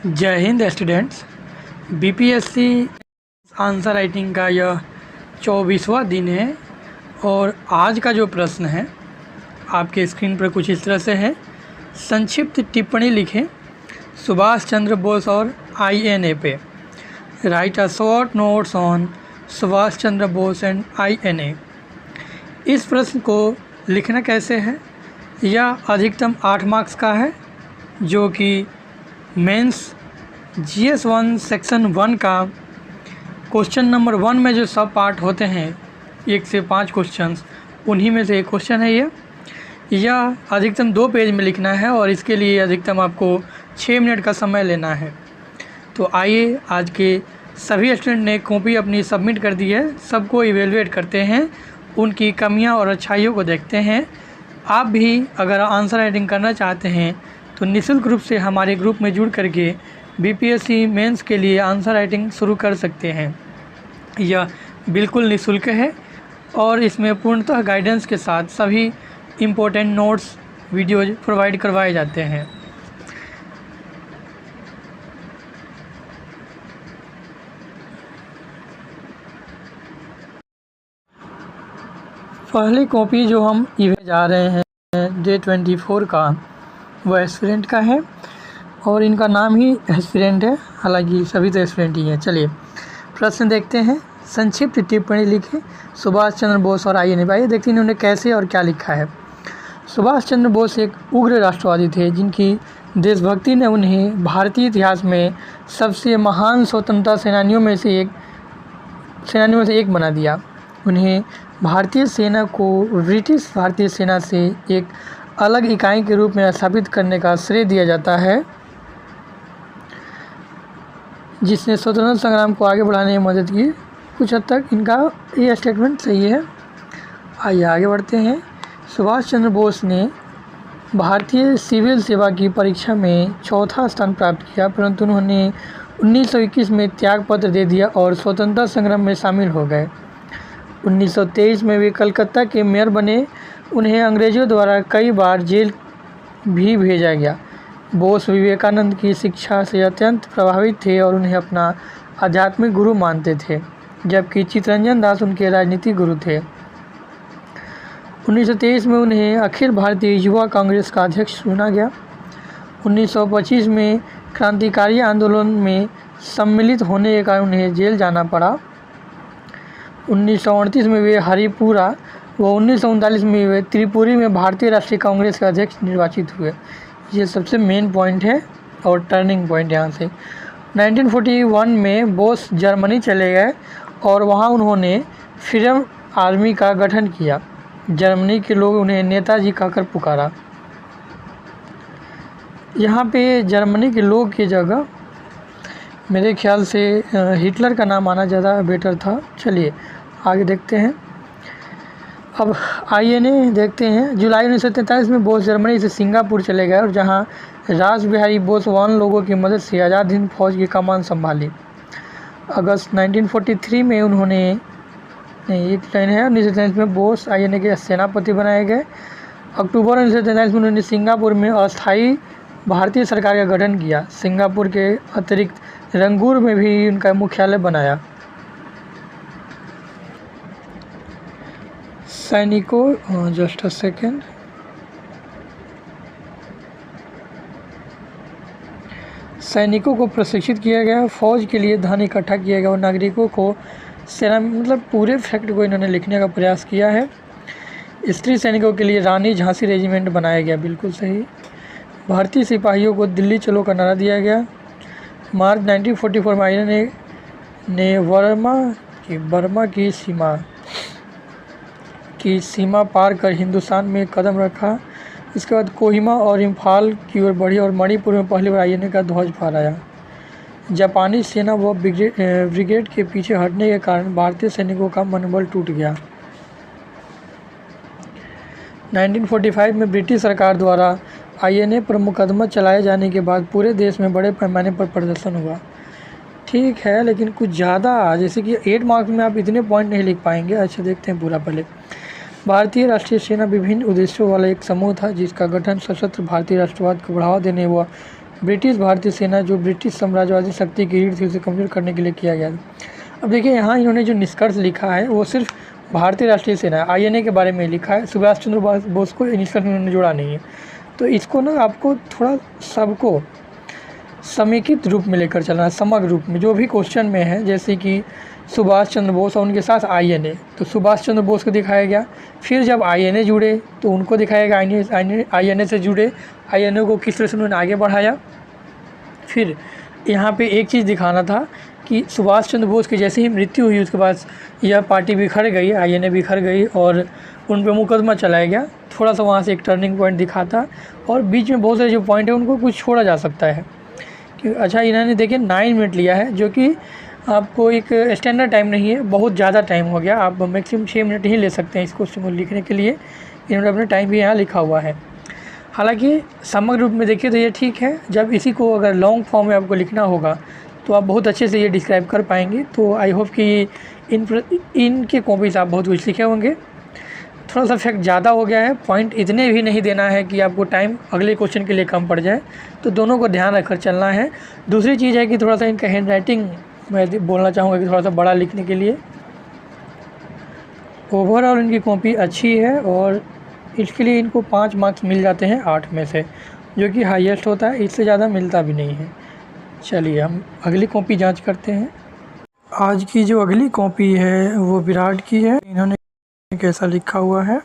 जय Hind students. BPSC answer writing का यह 24वां दिन है और आज का जो प्रश्न है आपके स्क्रीन पर कुछ इस तरह से है। संक्षिप्त टिप्पणी लिखें सुभाष चंद्र बोस और आईएनए पे। Right a short notes on Subhash Chandra Bose and INA. इस प्रश्न को लिखना कैसे है? यह अधिकतम 8 मार्क्स का है जो कि मेंस GS1 सेक्शन 1 का क्वेश्चन नंबर 1 में जो सब पार्ट होते हैं 1 से 5 क्वेश्चंस, उन्हीं में से एक क्वेश्चन है यह अधिकतम 2 पेज में लिखना है और इसके लिए अधिकतम आपको 6 मिनट का समय लेना है। तो आइए आज के सभी स्टूडेंट ने कॉपी अपनी सबमिट कर दी है, सबको इवेलुएट करते हैं, उनकी कमियां और अच्छाइयों को देखते हैं। आप भी अगर आंसर राइटिंग करना चाहते हैं तो निःशुल्क रूप से हमारे ग्रुप में जुड़ करके बीपीएससी मेंस के लिए आंसर राइटिंग शुरू कर सकते हैं। यह बिल्कुल निःशुल्क है और इसमें पूर्णतः गाइडेंस के साथ सभी इम्पोर्टेंट नोट्स वीडियोज प्रोवाइड करवाए जाते हैं। पहली कॉपी जो हम इवेंट जा रहे हैं डे 24 का, वह एस्पिरेंट का है और इनका नाम ही एस्पिरेंट है, हालांकि सभी तो एस्पिरेंट ही हैं। चलिए प्रश्न देखते हैं। संक्षिप्त टिप्पणी लिखें सुभाष चंद्र बोस और आईएनए। आइए देखते हैं इन्होंने कैसे और क्या लिखा है। सुभाष चंद्र बोस एक उग्र राष्ट्रवादी थे जिनकी देशभक्ति ने उन्हें भारतीय इतिहास में सबसे महान स्वतंत्रता सेनानियों में से एक बना दिया। उन्हें भारतीय सेना को ब्रिटिश भारतीय सेना से एक अलग इकाई के रूप में स्थापित करने का श्रेय दिया जाता है, जिसने स्वतंत्रता संग्राम को आगे बढ़ाने में मदद की। कुछ हद तक इनका ये स्टेटमेंट सही है। आइए आगे बढ़ते हैं। सुभाष चंद्र बोस ने भारतीय सिविल सेवा की परीक्षा में 4था स्थान प्राप्त किया, परंतु उन्होंने 1921 में त्यागपत्र दे दिया और स्वतंत्रता संग्राम में शामिल हो गए। 1923 में वे कलकत्ता के मेयर बने। उन्हें अंग्रेज़ों द्वारा कई बार जेल भी भेजा गया। बोस विवेकानंद की शिक्षा से अत्यंत प्रभावित थे और उन्हें अपना आध्यात्मिक गुरु मानते थे, जबकि चित्तरंजन दास उनके राजनीतिक गुरु थे। 1923 में उन्हें अखिल भारतीय युवा कांग्रेस का अध्यक्ष चुना गया। 1925 में क्रांतिकारी आंदोलन में सम्मिलित होने के कारण उन्हें जेल जाना पड़ा। 1938 में वे हरिपुरा व 1939 में वे त्रिपुरी में भारतीय राष्ट्रीय कांग्रेस के अध्यक्ष निर्वाचित हुए। ये सबसे मेन पॉइंट है और टर्निंग पॉइंट यहाँ से। 1941 में बोस जर्मनी चले गए और वहाँ उन्होंने फ्रीडम आर्मी का गठन किया। जर्मनी के लोग उन्हें नेताजी कहकर पुकारा। यहाँ पे जर्मनी के लोग की जगह मेरे ख्याल से हिटलर का नाम आना ज़्यादा बेटर था। चलिए आगे देखते हैं। अब आईएनए देखते हैं। जुलाई 1943 में बोस जर्मनी से सिंगापुर चले गए और जहां रास बिहारी बोस वन लोगों की मदद से आज़ाद हिंद फौज की कमान संभाली। अगस्त 1943 में उन्होंने एक लाइन है 1943 में बोस आईएनए के सेनापति बनाए गए। अक्टूबर 1943 में उन्होंने सिंगापुर में अस्थायी भारतीय सरकार का गठन किया। सिंगापुर के अतिरिक्त रंगूर में भी उनका मुख्यालय बनाया। सैनिकों जस्ट अ सेकेंड। सैनिकों को प्रशिक्षित किया गया, फौज के लिए धन इकट्ठा किया गया और नागरिकों को सेना पूरे फैक्ट को इन्होंने लिखने का प्रयास किया है। स्त्री सैनिकों के लिए रानी झांसी रेजिमेंट बनाया गया, बिल्कुल सही। भारतीय सिपाहियों को दिल्ली चलो का नारा दिया गया। मार्च 1944 में आईएनए ने बर्मा की सीमा पार कर हिंदुस्तान में कदम रखा। इसके बाद कोहिमा और इम्फाल की ओर बढ़ी और मणिपुर में पहली बार आईएनए का ध्वज फहराया। जापानी सेना व ब्रिगेड के पीछे हटने के कारण भारतीय सैनिकों का मनोबल टूट गया। 1945 में ब्रिटिश सरकार द्वारा आईएनए पर मुकदमा चलाए जाने के बाद पूरे देश में बड़े पैमाने पर प्रदर्शन हुआ। ठीक है, लेकिन कुछ ज़्यादा, जैसे कि 8 मार्क्स में आप इतने पॉइंट नहीं लिख पाएंगे। अच्छा देखते हैं पूरा। पहले भारतीय राष्ट्रीय सेना विभिन्न उद्देश्यों वाला एक समूह था जिसका गठन सशस्त्र भारतीय राष्ट्रवाद को बढ़ावा देने व ब्रिटिश भारतीय सेना जो ब्रिटिश साम्राज्यवादी शक्ति की रीढ़ थी उसे कमज़ोर करने के लिए किया गया था। अब देखिए यहाँ इन्होंने जो निष्कर्ष लिखा है वो सिर्फ भारतीय राष्ट्रीय सेना INA के बारे में लिखा है, सुभाष चंद्र बोस को निष्कर्ष में उन्होंने जोड़ा नहीं है। तो इसको ना आपको थोड़ा सबको समेकित रूप में लेकर चलना है, समग्र रूप में। जो भी क्वेश्चन में है, जैसे कि सुभाष चंद्र बोस और उनके साथ INA, तो सुभाष चंद्र बोस को दिखाया गया, फिर जब INA जुड़े तो उनको दिखाया गया, INA से जुड़े INA को किस तरह से उन्होंने आगे बढ़ाया। फिर यहाँ पे एक चीज़ दिखाना था कि सुभाष चंद्र बोस की जैसे ही मृत्यु हुई उसके बाद यह पार्टी बिखर गई, INA बिखर गई और उन पर मुकदमा चलाया गया। थोड़ा सा वहाँ से एक टर्निंग पॉइंट दिखाता और बीच में बहुत सारे जो पॉइंट है उनको कुछ छोड़ा जा सकता है कि अच्छा इन्होंने देखिए 9 मिनट लिया है, जो कि आपको एक स्टैंडर्ड टाइम नहीं है, बहुत ज़्यादा टाइम हो गया। आप मैक्सिमम 6 मिनट ही ले सकते हैं इस क्वेश्चन को लिखने के लिए। इन्होंने अपना टाइम भी यहाँ लिखा हुआ है। हालांकि समग्र रूप में देखिए तो ये ठीक है। जब इसी को अगर लॉन्ग फॉर्म में आपको लिखना होगा तो आप बहुत अच्छे से ये डिस्क्राइब कर पाएंगे। तो आई होप कि इनके कॉपी से आप बहुत कुछ लिखे होंगे। थोड़ा सा फैक्ट ज़्यादा हो गया है, पॉइंट इतने भी नहीं देना है कि आपको टाइम अगले क्वेश्चन के लिए कम पड़ जाए, तो दोनों को ध्यान रखकर चलना है। दूसरी चीज़ है कि थोड़ा सा इनका हैंड राइटिंग मैं बोलना चाहूँगा कि थोड़ा सा बड़ा लिखने के लिए। ओवरऑल इनकी कॉपी अच्छी है और इसके लिए इनको 5 मार्क्स मिल जाते हैं 8 में से, जो कि हाईएस्ट होता है, इससे ज़्यादा मिलता भी नहीं है। चलिए हम अगली कॉपी जांच करते हैं। आज की जो अगली कॉपी है वो विराट की है। इन्होंने कैसा लिखा हुआ है,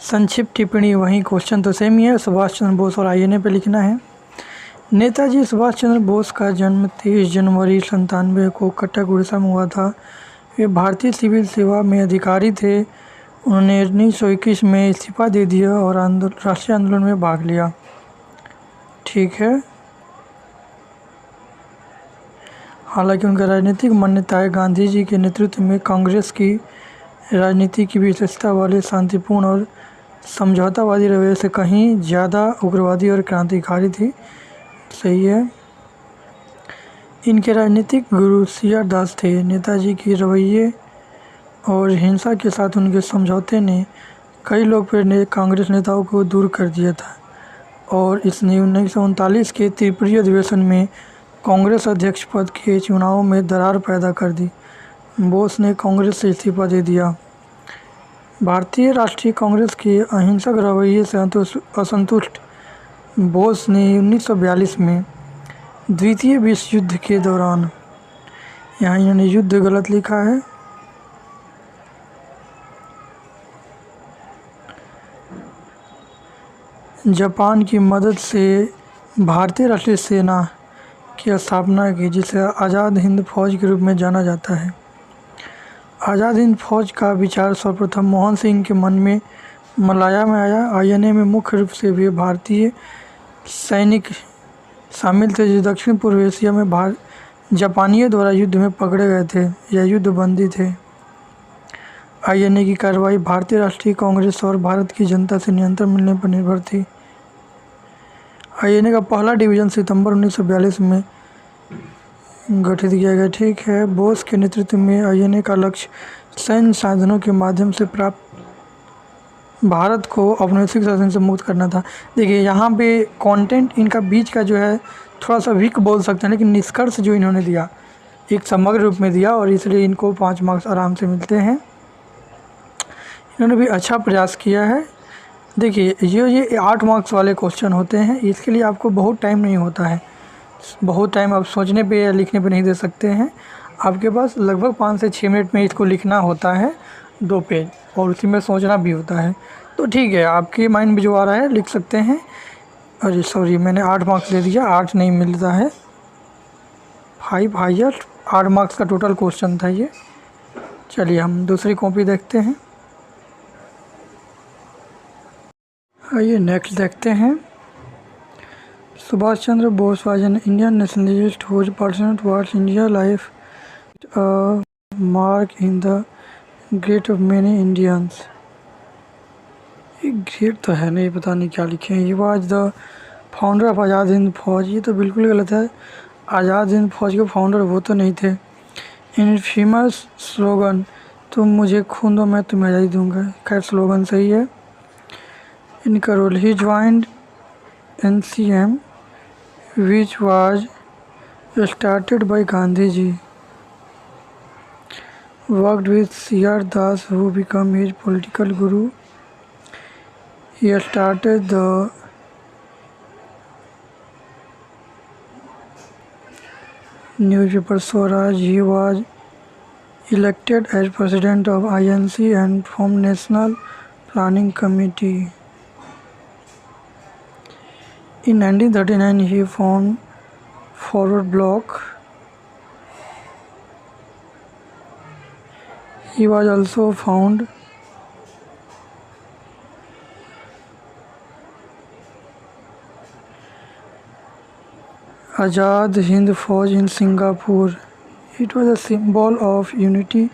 संक्षिप्त टिप्पणी, वहीं क्वेश्चन तो सेम ही है, सुभाष चंद्र बोस और INA पे लिखना है। नेताजी सुभाष चंद्र बोस का जन्म 23 जनवरी 97 को कटक उड़ीसा में हुआ था। वे भारतीय सिविल सेवा में अधिकारी थे। उन्होंने 1921 में इस्तीफा दे दिया और राष्ट्रीय आंदोलन में भाग लिया। ठीक है। हालांकि उनका राजनीतिक मान्यताएं गांधी जी के नेतृत्व में कांग्रेस की राजनीति की विशेषता वाले शांतिपूर्ण और समझौतावादी रवैये से कहीं ज़्यादा उग्रवादी और क्रांतिकारी थी। सही है। इनके राजनीतिक गुरु CR दास थे। नेताजी के रवैये और हिंसा के साथ उनके समझौते ने कई लोकप्रिय कांग्रेस नेताओं को दूर कर दिया था और इसने 1939 के त्रिपुरी अधिवेशन में कांग्रेस अध्यक्ष पद के चुनाव में दरार पैदा कर दी। बोस ने कांग्रेस से इस्तीफा दे दिया। भारतीय राष्ट्रीय कांग्रेस के अहिंसक रवैये से असंतुष्ट बोस ने 1942 में द्वितीय विश्व युद्ध के दौरान, यहाँ इन्होंने युद्ध गलत लिखा है, जापान की मदद से भारतीय राष्ट्रीय सेना की स्थापना की, जिसे आज़ाद हिंद फौज के रूप में जाना जाता है। आज़ाद हिंद फौज का विचार सर्वप्रथम मोहन सिंह के मन में मलाया में आया। INA में मुख्य रूप से वे भारतीय सैनिक शामिल थे जो दक्षिण पूर्व एशिया में जापानियों द्वारा युद्ध में पकड़े गए थे या युद्धबंदी थे। INA की कार्रवाई भारतीय राष्ट्रीय कांग्रेस और भारत की जनता से नियंत्रण मिलने पर निर्भर थी। INA का पहला डिवीज़न सितंबर 1942 में गठित किया गया। ठीक है। बोस के नेतृत्व में INA का लक्ष्य सैन्य साधनों के माध्यम से प्राप्त भारत को औपनिवेशिक शासन से मुक्त करना था। देखिए यहाँ पे कंटेंट इनका बीच का जो है थोड़ा सा वीक बोल सकते हैं, लेकिन निष्कर्ष जो इन्होंने दिया एक समग्र रूप में दिया और इसलिए इनको 5 मार्क्स आराम से मिलते हैं। इन्होंने भी अच्छा प्रयास किया है। देखिए ये 8 मार्क्स वाले क्वेश्चन होते हैं, इसके लिए आपको बहुत टाइम नहीं होता है, बहुत टाइम आप सोचने पे या लिखने पे नहीं दे सकते हैं। आपके पास लगभग 5 से 6 मिनट में इसको लिखना होता है 2 पेज, और उसी में सोचना भी होता है। तो ठीक है, आपके माइंड में जो आ रहा है लिख सकते हैं। अरे सॉरी, मैंने 8 मार्क्स दे दिया, 8 नहीं मिलता है, 5 हाईएस्ट, 8 मार्क्स का टोटल क्वेश्चन था ये। चलिए हम दूसरी कॉपी देखते हैं। आइए नेक्स्ट देखते हैं। Subhash Chandra Bose was an Indian nationalist whose personal towards India life a mark in the great of many Indians। Great तो है नहीं, पता नहीं क्या लिखे हैं। ये was the founder of Azad Hind फौज, ये तो बिल्कुल गलत है। आज़ाद हिंद फौज के फाउंडर वो तो नहीं थे। इन फेमस स्लोगन, तुम मुझे खून दो मैं तुम्हें आज़ादी दूंगा, खैर स्लोगन सही है। इनका role, he joined NCM which was started by Gandhiji. Worked with C.R. Das, who became his political guru. He started the newspaper Swaraj. He was elected as president of INC and formed National Planning Committee. In 1939, he formed Forward Bloc. He was also found Azad Hind Fauj in Singapore. It was a symbol of unity.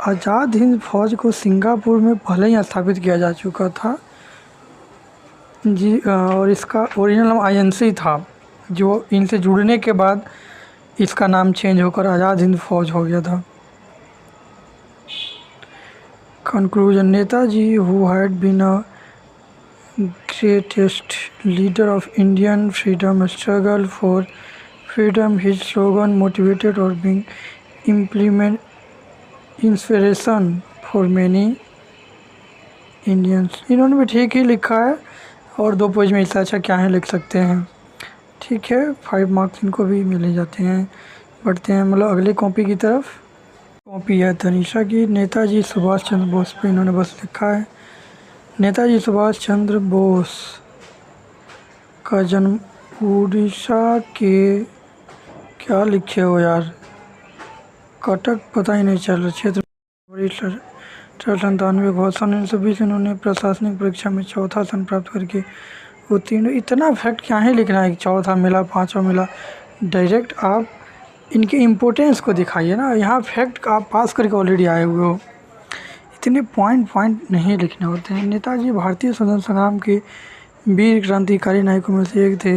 Azad Hind फौज को Singapore में पहले ही स्थापित किया जा चुका था जी, और इसका ओरिजिनल नाम INC था, जो इनसे जुड़ने के बाद इसका नाम चेंज होकर आज़ाद हिंद फौज हो गया था। Conclusion, Netaji who had been a greatest leader of Indian freedom struggle for freedom, his slogan motivated or being implement inspiration for many Indians। इन्होंने भी ठीक ही लिखा है और 2 पेज में इससे अच्छा क्या है लिख सकते हैं। ठीक है, 5 मार्क्स इनको भी मिले जाते हैं। बढ़ते हैं मतलब अगले कॉपी की तरफ। कॉपी है तनीषा की। नेताजी सुभाष चंद्र बोस पे इन्होंने बस लिखा है। नेताजी सुभाष चंद्र बोस का जन्म उड़ीसा के, क्या लिखे हो यार, कटक पता ही नहीं चल रहा, क्षेत्र 97 घोषणा 1920। इन्होंने प्रशासनिक परीक्षा में 4था स्थान प्राप्त करके उत्तीर्ण। इतना फैक्ट क्या ही लिखना है कि 4था मिला, 5वां मिला। डायरेक्ट आप इनके इम्पोर्टेंस को दिखाइए ना। यहाँ फैक्ट आप पास करके ऑलरेडी आए हुए हो, इतने पॉइंट नहीं लिखने होते हैं। नेताजी भारतीय स्वतंत्रता संग्राम के वीर क्रांतिकारी नायकों में से एक थे।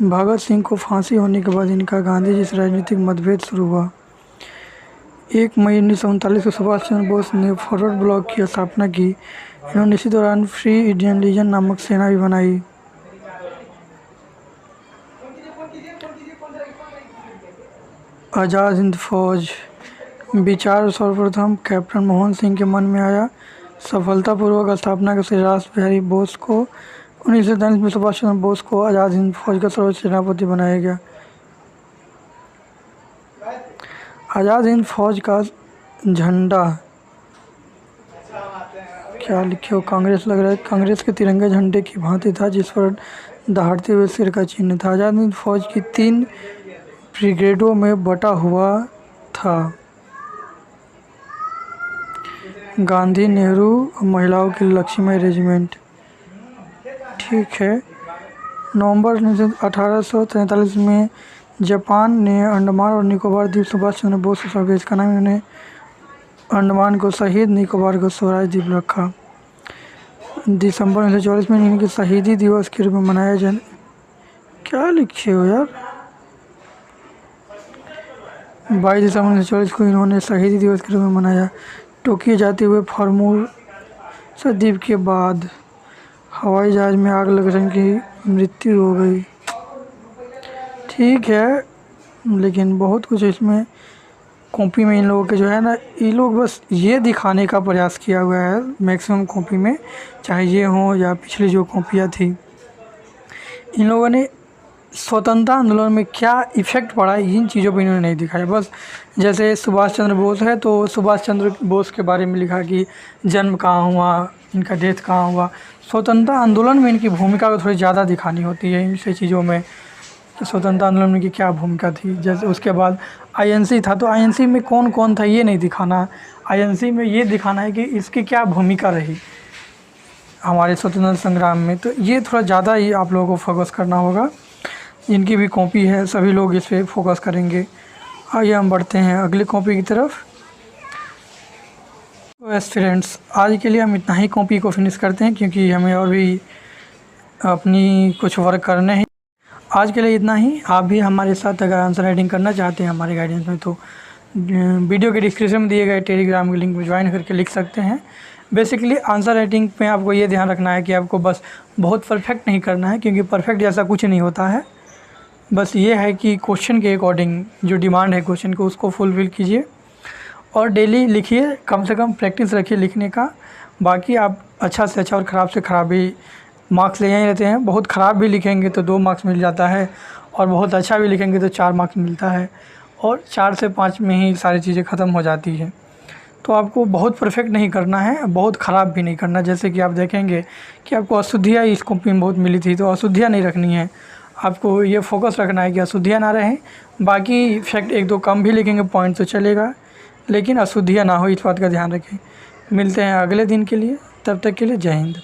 भगत सिंह को फांसी होने के बाद इनका गांधी जी से राजनीतिक मतभेद शुरू हुआ। 1 मई 1939 को सुभाष चंद्र बोस ने फॉरवर्ड ब्लॉक की स्थापना की। इन्होंने इसी दौरान फ्री इंडियन लीजन नामक सेना भी बनाई। आज़ाद हिंद फौज विचार सर्वप्रथम कैप्टन मोहन सिंह के मन में आया। सफलतापूर्वक स्थापना के श्री रास बिहारी बोस को 1943 में सुभाष चंद्र बोस को आज़ाद हिंद फौज का सर्वोच्च सेनापति बनाया गया। आज़ाद हिंद फौज का झंडा क्या लिखे हो, कांग्रेस लग रहा है। कांग्रेस के तिरंगे झंडे की भांति था, जिस पर दहाड़ते हुए सिर का चिन्ह था। आज़ाद हिंद फौज की 3 ब्रिगेडों में बटा हुआ था। गांधी, नेहरू और महिलाओं की लक्ष्मीबाई रेजिमेंट। ठीक है। नवंबर 1843 में जापान ने अंडमान और निकोबार द्वीप सुभाष चंद्र बोस को सौंपे। इसका नाम इन्होंने अंडमान को शहीद, निकोबार को स्वराज द्वीप रखा। दिसंबर 1944 में इनके शहीदी दिवस के रूप में मनाया जाए। क्या लिखे हो यार, 22 दिसंबर 1944 को इन्होंने शहीदी दिवस के रूप में मनाया। टोक्यो जाते हुए फॉर्मूसा द्वीप के बाद हवाई जहाज़ में आग लगने की मृत्यु हो गई। ठीक है, लेकिन बहुत कुछ इसमें कॉपी में इन लोगों के जो है ना, ये लोग बस ये दिखाने का प्रयास किया हुआ है मैक्सिमम कॉपी में, चाहे ये हो या पिछली जो कॉपियाँ थी। इन लोगों ने स्वतंत्रता आंदोलन में क्या इफ़ेक्ट पड़ा है इन चीज़ों पर इन्होंने नहीं दिखाया। बस जैसे सुभाष चंद्र बोस है तो सुभाष चंद्र बोस के बारे में लिखा कि जन्म कहाँ हुआ, इनका डेथ कहाँ हुआ। स्वतंत्रता आंदोलन में इनकी भूमिका को थोड़ी ज़्यादा दिखानी होती है इन से चीज़ों में, कि स्वतंत्रता आंदोलन में की क्या भूमिका थी। जैसे उसके बाद INC था तो INC में कौन कौन था ये नहीं दिखाना। INC में ये दिखाना है कि इसकी क्या भूमिका रही हमारे स्वतंत्रता संग्राम में। तो ये थोड़ा ज़्यादा ही आप लोगों को फोकस करना होगा। इनकी भी कॉपी है, सभी लोग इस पर फोकस करेंगे। आइए हम बढ़ते हैं अगली कॉपी की तरफ। तो एस्पिरेंट्स, आज के लिए हम इतना ही कॉपी को फिनिश करते हैं, क्योंकि हमें और भी अपनी कुछ वर्क करने हैं। आज के लिए इतना ही। आप भी हमारे साथ अगर आंसर राइटिंग करना चाहते हैं हमारे गाइडेंस में, तो वीडियो के डिस्क्रिप्शन में दिए गए टेलीग्राम के लिंक में ज्वाइन करके लिख सकते हैं। बेसिकली आंसर राइटिंग में आपको ये ध्यान रखना है कि आपको बस बहुत परफेक्ट नहीं करना है, क्योंकि परफेक्ट जैसा कुछ नहीं होता है। बस ये है कि क्वेश्चन के अकॉर्डिंग जो डिमांड है क्वेश्चन को उसको फुलफ़िल कीजिए और डेली लिखिए, कम से कम प्रैक्टिस रखिए लिखने का। बाकी आप अच्छा से अच्छा और ख़राब से ख़राब भी मार्क्स ले ही रहते हैं। बहुत ख़राब भी लिखेंगे तो 2 मार्क्स मिल जाता है और बहुत अच्छा भी लिखेंगे तो 4 मार्क्स मिलता है और 4 से 5 में ही सारी चीज़ें ख़त्म हो जाती है। तो आपको बहुत परफेक्ट नहीं करना है, बहुत ख़राब भी नहीं करना। जैसे कि आप देखेंगे कि आपको अशुद्धियाँ इस कॉपी में बहुत मिली थी, तो अशुद्धियाँ नहीं रखनी है। आपको ये फोकस रखना है कि अशुद्धियाँ ना रहें। बाकी फैक्ट 1-2 कम भी लिखेंगे पॉइंट तो चलेगा, लेकिन अशुद्धियाँ ना हो इस बात का ध्यान रखें। मिलते हैं अगले दिन के लिए, तब तक के लिए जय हिंद।